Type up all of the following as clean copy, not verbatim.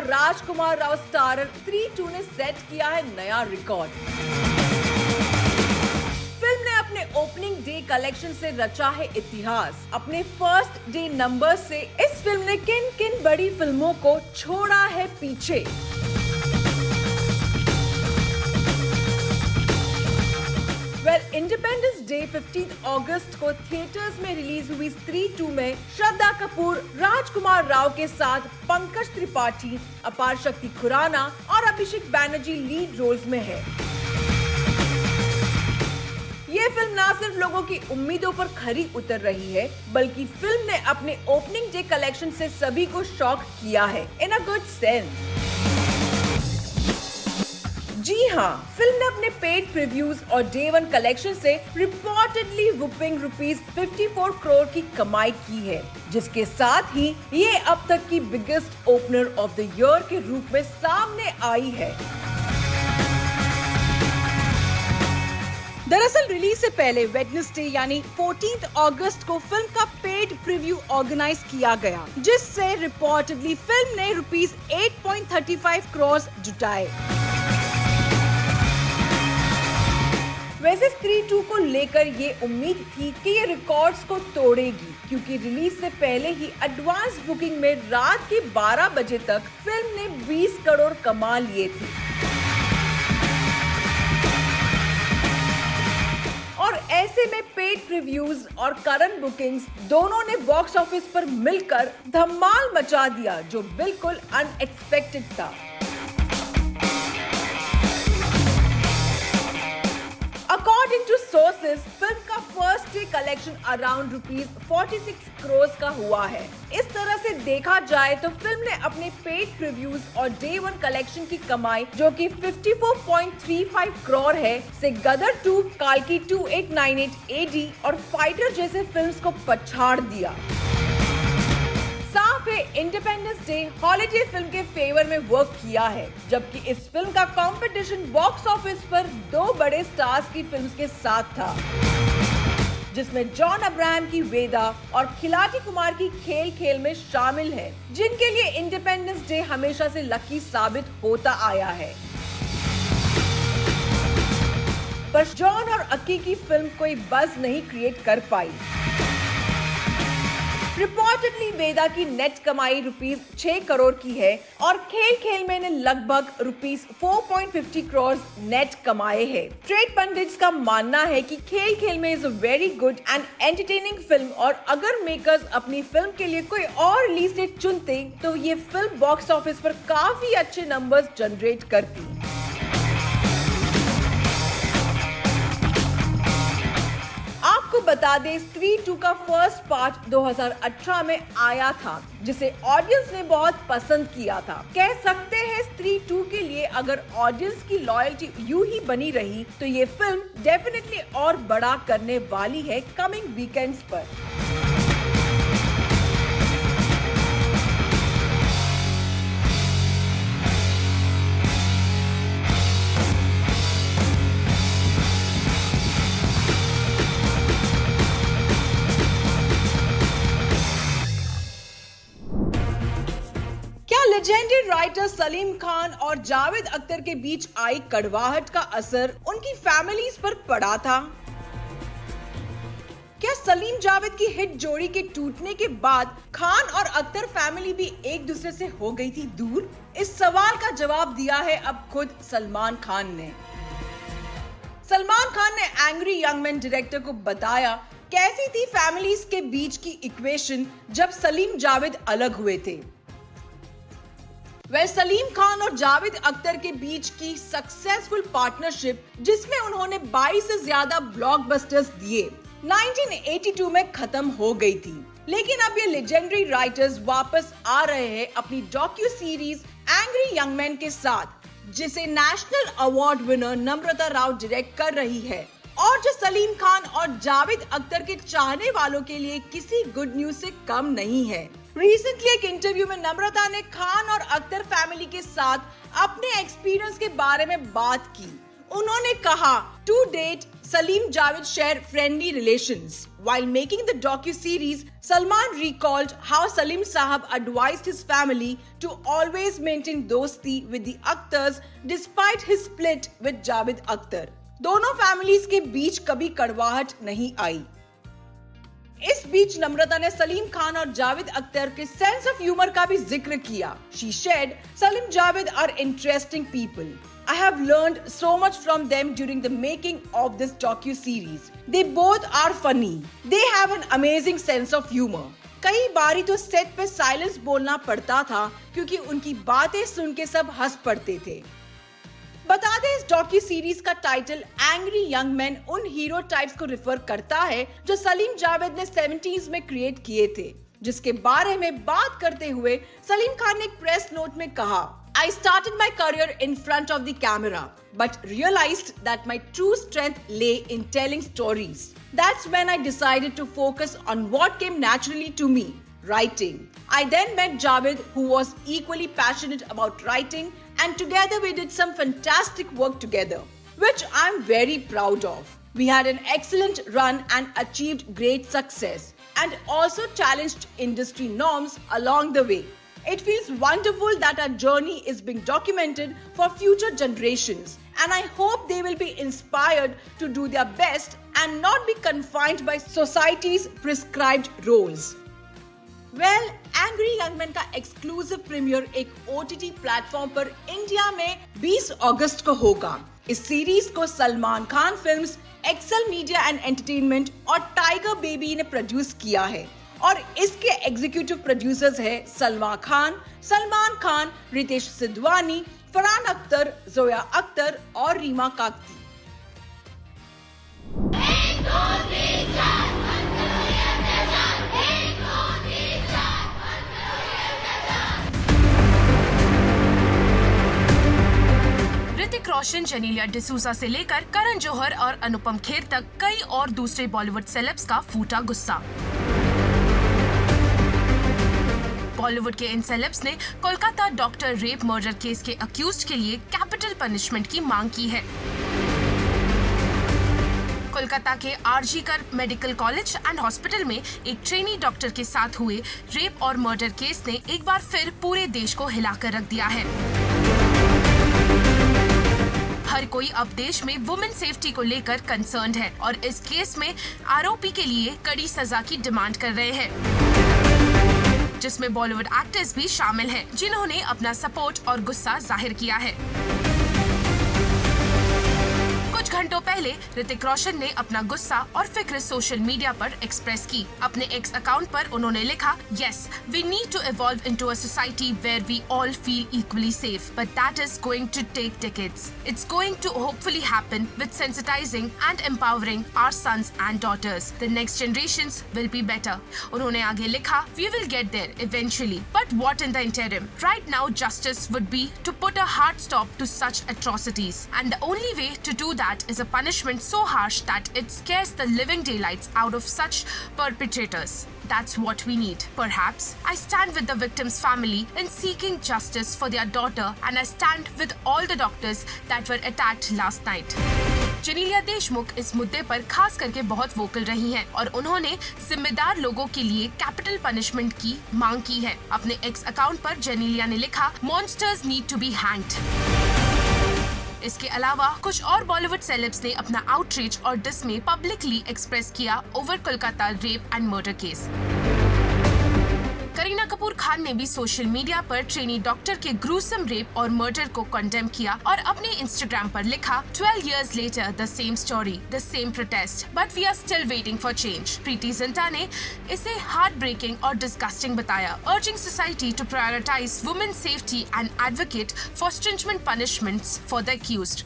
और राजकुमार राव स्टारर स्त्री 2 ने सेट किया है नया रिकॉर्ड। फिल्म ने अपने ओपनिंग डे कलेक्शन से रचा है इतिहास। अपने फर्स्ट डे नंबर से इस फिल्म ने किन किन बड़ी फिल्मों को छोड़ा है पीछे। इंडिपेंडेंस डे 15 अगस्त को थिएटर्स में रिलीज हुई स्त्री 2 में श्रद्धा कपूर राजकुमार राव के साथ पंकज त्रिपाठी, अपार शक्ति खुराना और अभिषेक बैनर्जी लीड रोल्स में है। ये फिल्म ना सिर्फ लोगों की उम्मीदों पर खरी उतर रही है, बल्कि फिल्म ने अपने ओपनिंग डे कलेक्शन से सभी को शॉक किया है इन अ गुड सेंस। जी हाँ, फिल्म ने अपने पेड प्रीव्यूज और डे 1 कलेक्शन से रिपोर्टेडली वुपिंग ₹54 करोड़ की कमाई की है, जिसके साथ ही ये अब तक की biggest opener of the year के रूप में सामने आई है। दरअसल रिलीज से पहले वेडनेसडे यानी 14 अगस्त को फिल्म का पेड प्रीव्यू ऑर्गेनाइज किया गया, जिससे रिपोर्टेडली फिल्म ने ₹8.35 करोड़ जुटाए। वैसे स्त्री 2 को लेकर ये उम्मीद थी कि ये रिकॉर्ड्स को तोड़ेगी, क्योंकि रिलीज से पहले ही एडवांस बुकिंग में रात के 12 बजे तक फिल्म ने 20 करोड़ कमा लिए थे। और ऐसे में पेड रिव्यूज और करंट बुकिंग्स दोनों ने बॉक्स ऑफिस पर मिलकर धमाल मचा दिया, जो बिल्कुल अनएक्सपेक्टेड था। According to sources, फिल्म का first day collection around ₹46 crore का हुआ है। इस तरह से देखा जाए तो फिल्म ने अपने पेड प्रीव्यूज और डे 1 कलेक्शन की कमाई, जो कि 54.35 करोड़ है, से गदर 2, काल्की 2898 AD और फाइटर जैसे फिल्म्स को पछाड़ दिया। साफ है, इंडिपेंडेंस डे हॉलीडे फिल्म के फेवर में वर्क किया है, जबकि इस फिल्म का कंपटीशन बॉक्स ऑफिस पर 2 बड़े स्टार्स की फिल्म्स के साथ था, जिसमें जॉन अब्राहम की वेदा और खिलाड़ी कुमार की खेल खेल में शामिल है, जिनके लिए इंडिपेंडेंस डे हमेशा से लकी साबित होता आया है। पर जॉन और अक्की की फिल्म कोई बज़ नहीं क्रिएट कर पाई। रिपोर्टेडली वेदा की नेट कमाई ₹6 करोड़ की है और खेल खेल में ने लगभग ₹4.50 करोड़ नेट कमाए हैं। ट्रेड पंडित्स का मानना है कि खेल खेल में is a very good and entertaining film, और अगर मेकर्स अपनी फिल्म के लिए कोई और रिलीज डेट चुनते तो ये फिल्म बॉक्स ऑफिस पर काफी अच्छे नंबर्स जनरेट करती। आपको बता दें, स्त्री 2 का फर्स्ट पार्ट 2018 में आया था, जिसे ऑडियंस ने बहुत पसंद किया था। कह सकते हैं स्त्री 2 के लिए अगर ऑडियंस की लॉयल्टी यूं ही बनी रही तो ये फिल्म डेफिनेटली और बड़ा करने वाली है कमिंग वीकेंड्स पर। लेजेंडरी राइटर सलीम खान और जावेद अख्तर के बीच आई कड़वाहट का असर उनकी फैमिलीज पर पड़ा था। क्या सलीम जावेद की हिट जोड़ी के टूटने के बाद खान और अख्तर फैमिली भी एक दूसरे से हो गई थी दूर? इस सवाल का जवाब दिया है अब खुद सलमान खान ने। सलमान खान ने एंग्री यंग मैन डायरेक्टर को बताया कैसी थी फैमिलीज के बीच की इक्वेशन जब सलीम जावेद अलग हुए थे। वह सलीम खान और जावेद अख्तर के बीच की सक्सेसफुल पार्टनरशिप, जिसमें उन्होंने 22 से ज्यादा ब्लॉकबस्टर्स दिए, 1982 में खत्म हो गई थी। लेकिन अब ये लेजेंडरी राइटर्स वापस आ रहे हैं अपनी docu series angry young man के साथ, जिसे नेशनल अवार्ड विनर नम्रता राव डायरेक्ट कर रही है, और जो सलीम खान और जावेद अख्तर के चाहने वालों के लिए किसी गुड न्यूज से कम नहीं है। रिसेंटली एक इंटरव्यू में नम्रता ने खान और अख्तर फैमिली के साथ अपने एक्सपीरियंस के बारे में बात की। उन्होंने कहा, to date Salim Javed share friendly relations. While making the docu-series, Salman recalled how Salim Sahab advised his family to always maintain dosti with the Akhtars despite his split with Javed Akhtar. दोनों families के बीच कभी कड़वाहट नहीं आई। इस बीच नम्रता ने सलीम खान और जावेद अख्तर के sense of humour का भी जिक्र किया। She said, Salim Javed are interesting people. I have learned so much from them during the making of this docu-series. They both are funny. They have an amazing sense of humor. कई बारी तो set पे silence बोलना पड़ता था क्योंकि उनकी बातें सुन के सब हंस पड़ते थे। बता दें, इस डॉक्यू सीरीज का टाइटल एंग्री यंग मैन उन हीरो टाइप्स को रिफर करता है जो सलीम जावेद ने 70s में क्रिएट किए थे, जिसके बारे में बात करते हुए सलीम खान ने एक प्रेस नोट में कहा, I started my career in front of the camera, but realized that my true strength lay in telling stories. That's when I decided to focus on what came naturally to me, writing. I then met Javed, who was equally passionate about writing, and together we did some fantastic work together, which I'm very proud of. We had an excellent run and achieved great success, and also challenged industry norms along the way. It feels wonderful that our journey is being documented for future generations, and I hope they will be inspired to do their best and not be confined by society's prescribed roles. Well, Angry Young Men का exclusive premiere एक OTT platform पर India में 20 अगस्त को होगा। इस series को Salman Khan films, Excel Media and Entertainment और टाइगर बेबी ने प्रोड्यूस किया है और इसके एग्जीक्यूटिव प्रोड्यूसर्स हैं सलमान खान, रितेश सिद्धवानी, फरहान अख्तर, जोया अख्तर और रीमा काकती। ऋतिक रोशन, जेनेलिया डिसूजा से लेकर करण जौहर और अनुपम खेर तक कई और दूसरे बॉलीवुड सेलेब्स का फूटा गुस्सा। बॉलीवुड के इन सेलेब्स ने Kolkata doctor rape murder case के अक्यूज्ड के लिए कैपिटल पनिशमेंट की मांग की है। कोलकाता के आरजी कर मेडिकल कॉलेज एंड हॉस्पिटल में एक ट्रेनी डॉक्टर के साथ हुए रेप और मर्डर केस ने एक बार फिर पूरे देश को हिलाकर रख दिया है। हर कोई अब देश में वुमेन सेफ्टी को लेकर कंसर्न्ड है और इस केस में आरोपी के लिए कड़ी सजा की डिमांड कर रहे हैं, जिसमें बॉलीवुड एक्टर्स भी शामिल हैं, जिन्होंने अपना सपोर्ट और गुस्सा जाहिर किया है। कुछ घंटों पहले ऋतिक रोशन ने अपना गुस्सा और फिक्र सोशल मीडिया पर एक्सप्रेस की। अपने एक्स अकाउंट पर उन्होंने लिखा, "Yes, we need to evolve into a society where we all feel equally safe, but that is going to take decades. It's going to hopefully happen with sensitizing and empowering our sons and daughters. The next generations will be better." उन्होंने आगे लिखा, "We will get there eventually, but what in the interim? Right now, justice would be to put a hard stop to such atrocities, and the only way to do that is a punishment so harsh that it scares the living daylights out of such perpetrators. That's what we need. Perhaps I stand with the victim's family in seeking justice for their daughter, and I stand with all the doctors that were attacked last night." Genelia Deshmukh इस मुद्दे पर खास करके बहुत vocal रही हैं और उन्होंने जिम्मेदार लोगों के लिए कैपिटल पनिशमेंट की मांग की है। अपने एक्स अकाउंट पर जेनेलिया ने लिखा, "Monsters need to be hanged." इसके अलावा कुछ और बॉलीवुड सेलेब्स ने अपना आउटरीच और डिसमे पब्लिकली एक्सप्रेस किया over Kolkata rape and murder case. Kareena Kapoor Khan ने भी सोशल मीडिया पर ट्रेनी डॉक्टर के ग्रूसम रेप और मर्डर को कंडेम किया और अपने इंस्टाग्राम पर लिखा, "12 years later, the same story, the same protest, but we are still waiting for change." Preity Zinta ने इसे हार्ट ब्रेकिंग और डिस्गस्टिंग बताया, urging society to prioritize women's safety and advocate for stringent punishments for the accused.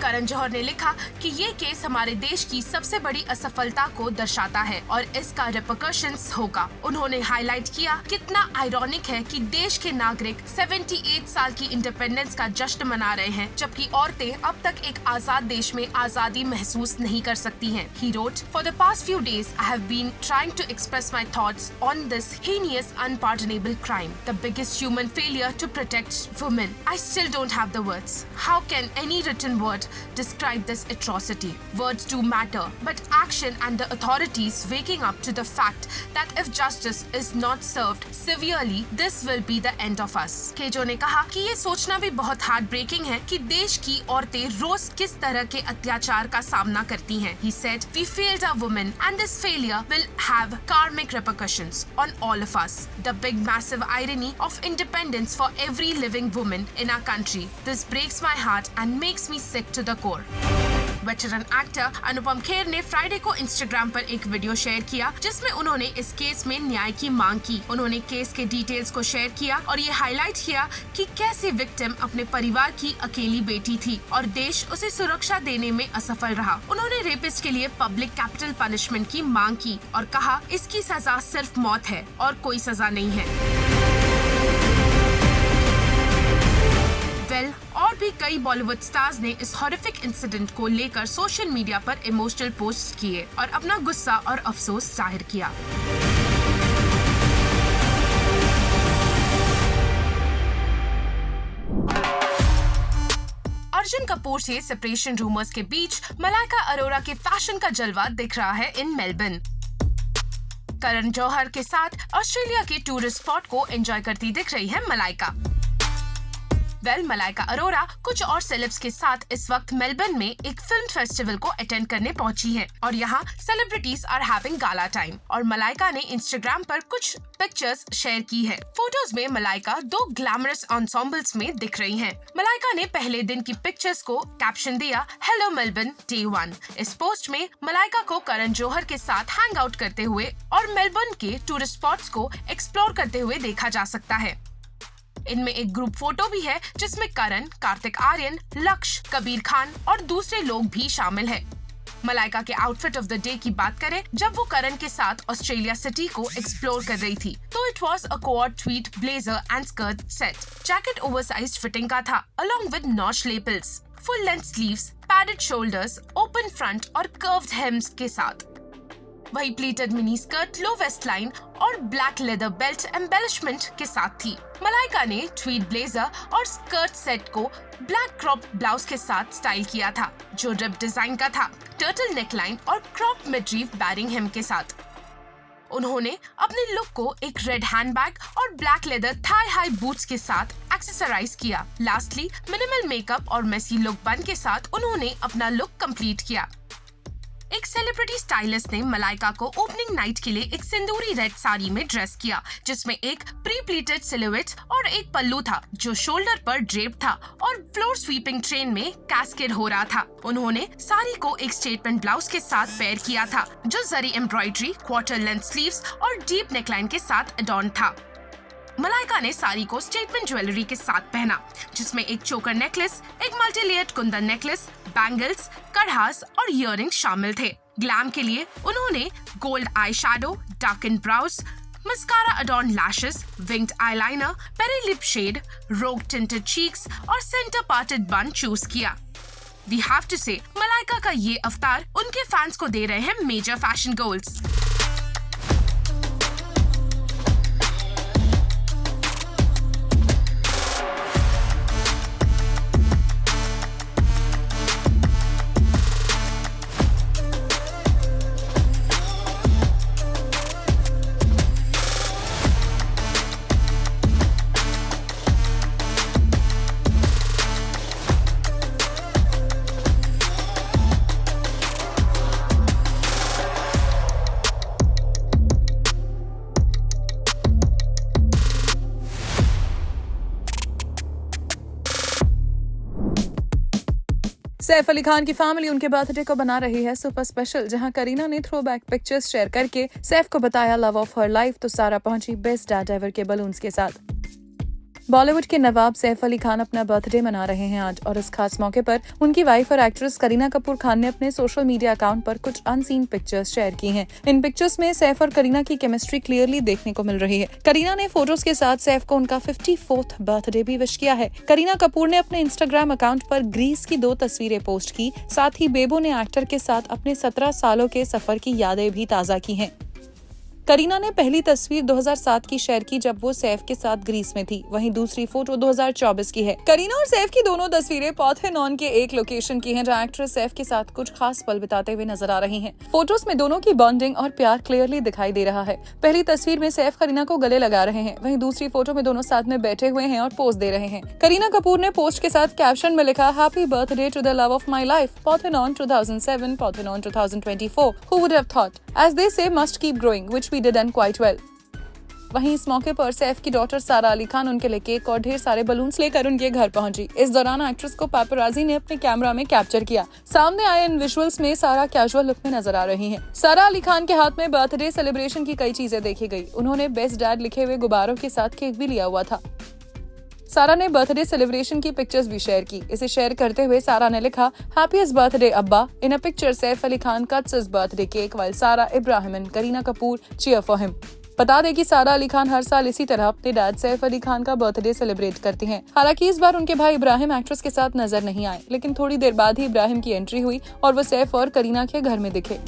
Karan Johar ने लिखा कि ये case हमारे देश की सबसे बड़ी असफलता को दर्शाता है और इसका रिपरकशंस होगा। उन्होंने हाईलाइट किया कितना आयरॉनिक है कि देश के नागरिक 78 साल की इंडिपेंडेंस का जश्न मना रहे हैं, जबकि औरतें अब तक एक आजाद देश में आजादी महसूस नहीं कर सकती हैं। He wrote, "For the past few days, I have been trying to express my thoughts on this heinous, unpardonable crime, the biggest human failure to protect women. I still don't have the words. How can any written word described this atrocity. Words do matter, but action and the authorities waking up to the fact that if justice is not served severely, this will be the end of us. KJo ने कहा कि ये सोचना भी बहुत heart breaking है कि देश की औरतें रोज किस तरह के अत्याचार का सामना करती हैं. He said, "We failed our women, and this failure will have karmic repercussions on all of us. The big massive irony of independence for every living woman in our country. This breaks my heart and makes me sick to the core." Veteran actor Anupam Kher ने Friday को Instagram पर एक video share किया जिसमें उन्होंने इस case में न्याय की मांग की. उन्होंने केस के डिटेल्स को शेयर किया और ये हाईलाइट किया कि कैसे विक्टिम अपने परिवार की अकेली बेटी थी और देश उसे सुरक्षा देने में असफल रहा. उन्होंने रेपिस्ट के लिए पब्लिक कैपिटल पनिशमेंट की मांग की और कहा इसकी सजा सिर्फ मौत है और कोई सजा नहीं है. और भी कई बॉलीवुड स्टार्स ने इस हॉरिफिक इंसिडेंट को लेकर सोशल मीडिया पर इमोशनल पोस्ट किए और अपना गुस्सा और अफसोस जाहिर किया. अर्जुन कपूर से सेपरेशन रूमर्स के बीच मलाइका अरोरा के फैशन का जलवा दिख रहा है इन मेलबर्न. करण जौहर के साथ ऑस्ट्रेलिया के टूरिस्ट स्पॉट को एंजॉय करती दिख रही है मलाइका. मलाइका अरोरा कुछ और सेलेब्स के साथ इस वक्त मेलबर्न में एक फिल्म फेस्टिवल को अटेंड करने पहुंची है और यहाँ celebrities are having gala time और मलाइका ने इंस्टाग्राम पर कुछ पिक्चर्स शेयर की है. फोटोज में मलाइका दो ग्लैमरस एंसेम्बल्स में दिख रही हैं. मलाइका ने पहले दिन की पिक्चर्स को कैप्शन दिया, हेलो मेलबर्न डे 1. इस पोस्ट में मलाइका को करण जौहर के साथ हैंग आउट करते हुए और मेलबर्न के टूरिस्ट स्पॉट्स को एक्सप्लोर करते हुए देखा जा सकता है. इनमें एक ग्रुप फोटो भी है जिसमें करण, कार्तिक आर्यन, लक्ष्य, कबीर खान और दूसरे लोग भी शामिल हैं. मलाइका के आउटफिट ऑफ द डे की बात करें, जब वो करण के साथ ऑस्ट्रेलिया सिटी को एक्सप्लोर कर रही थी तो it was a co-ord tweed blazer and skirt set. Jacket oversized fitting का था along with notch lapels, full length sleeves, padded shoulders, open front और कर्व्ड हेम्स के साथ. वही pleated mini skirt, low waist line और black leather belt embellishment के साथ थी. मलाइका ने ट्वीड ब्लेजर और स्कर्ट सेट को ब्लैक क्रॉप ब्लाउज के साथ स्टाइल किया था जो रिब डिजाइन का था, टर्टल नेकलाइन और क्रॉप मिडरीफ बैरिंग हेम के साथ. उन्होंने अपने लुक को एक रेड हैंडबैग और black leather thigh high boots के साथ एक्सेसराइज किया. लास्टली मिनिमल मेकअप और मेसी लुक बन के साथ उन्होंने अपना लुक कंप्लीट किया. एक सेलिब्रिटी स्टाइलिस्ट ने मलाइका को ओपनिंग नाइट के लिए एक सिंदूरी रेड साड़ी में ड्रेस किया जिसमें एक प्री प्लीटेड सिलुएट और एक पल्लू था जो शोल्डर पर ड्रेप था और फ्लोर स्वीपिंग ट्रेन में कैस्केड हो रहा था. उन्होंने साड़ी को एक स्टेटमेंट ब्लाउज के साथ पेयर किया था जो जरी एम्ब्रॉयडरी, क्वार्टर लेंथ स्लीव्स और डीप नेकलाइन के साथ एडॉर्न था. मलाइका ने साड़ी को स्टेटमेंट ज्वेलरी के साथ पहना जिसमें एक चोकर नेकलेस, एक multi layered kundan necklace, bangles, कड़हास और इयररिंग्स शामिल थे. ग्लैम के लिए उन्होंने gold eye shadow, darken brows, mascara adorned lashes, winged eyeliner, berry lip shade, rouge tinted cheeks और सेंटर पार्टेड बन चूज किया. We have to say Malaika का ये अवतार उनके फैंस को दे रहे हैं major fashion goals. Saif Ali Khan की फैमिली उनके बर्थडे को बना रही है सुपर स्पेशल, जहां करीना ने थ्रोबैक पिक्चर्स शेयर करके सैफ को बताया लव ऑफ हर लाइफ, तो सारा पहुंची बेस्ट डैड एवर के बलून्स के साथ. बॉलीवुड के नवाब सैफ अली खान अपना बर्थडे मना रहे हैं आज और इस खास मौके पर उनकी वाइफ और एक्ट्रेस करीना कपूर खान ने अपने सोशल मीडिया अकाउंट पर कुछ अनसीन पिक्चर्स शेयर की हैं. इन पिक्चर्स में सैफ और करीना की केमिस्ट्री क्लियरली देखने को मिल रही है. करीना ने फोटोज के साथ सैफ को उनका 54th बर्थडे भी विश किया है. करीना कपूर ने अपने इंस्टाग्राम अकाउंट पर ग्रीस की 2 तस्वीरें पोस्ट की. साथ ही बेबो ने एक्टर के साथ अपने 17 सालों के सफर की यादें भी ताजा की हैं. करीना ने पहली तस्वीर 2007 की शेयर की जब वो सैफ के साथ ग्रीस में थी। वहीं दूसरी फोटो 2024 की है। करीना और सैफ की दोनों तस्वीरें पार्थेनॉन के एक लोकेशन की हैं, जहां एक्ट्रेस सैफ के साथ कुछ खास पल बिताते हुए नजर आ रही हैं। फोटोज में दोनों की बॉन्डिंग और प्यार क्लियरली दिखाई दे रहा है। पहली तस्वीर में सैफ करीना को गले लगा रहे हैं, वहीं दूसरी फोटो में दोनों साथ में बैठे हुए हैं और पोज दे रहे हैं। करीना कपूर ने पोस्ट के साथ कैप्शन में लिखा, happy birthday to the love of my life, Parthenon 2007, Parthenon 2024, who would have thought? As they say, must keep growing, which we did and quite well. वहीं इस मौके पर सैफ की डॉटर सारा अली खान उनके लिए केक और ढेर सारे बलून्स लेकर उनके घर पहुंची। इस दौरान एक्ट्रेस को पैपराजी ने अपने कैमरा में कैप्चर किया। सामने आए इन विजुअल्स में सारा कैजुअल लुक में नजर आ रही हैं। सारा अली खान के हाथ में बर्थडे सेलिब्रेशन की कई चीजें देखी गई। उन्होंने बेस्ट डैड लिखे हुए गुब्बारों के साथ केक भी लिया हुआ था। सारा ने बर्थडे सेलिब्रेशन की पिक्चर्स भी शेयर की। इसे शेयर करते हुए सारा ने लिखा, हैप्पीस्ट बर्थडे अब्बा। In a picture Saif Ali Khan cuts his birthday cake while Sara Ibrahim and Kareena Kapoor cheer for him। बता दें कि सारा अली खान हर साल इसी तरह अपने डैड सैफ अली खान का बर्थडे सेलिब्रेट करती हैं। हालांकि इस बार उनके भाई इब्राहिम एक्ट्रेस के साथ नजर नहीं आए, लेकिन थोड़ी देर बाद ही इब्राहिम की एंट्री हुई और वो सैफ और करीना के घर में दिखे।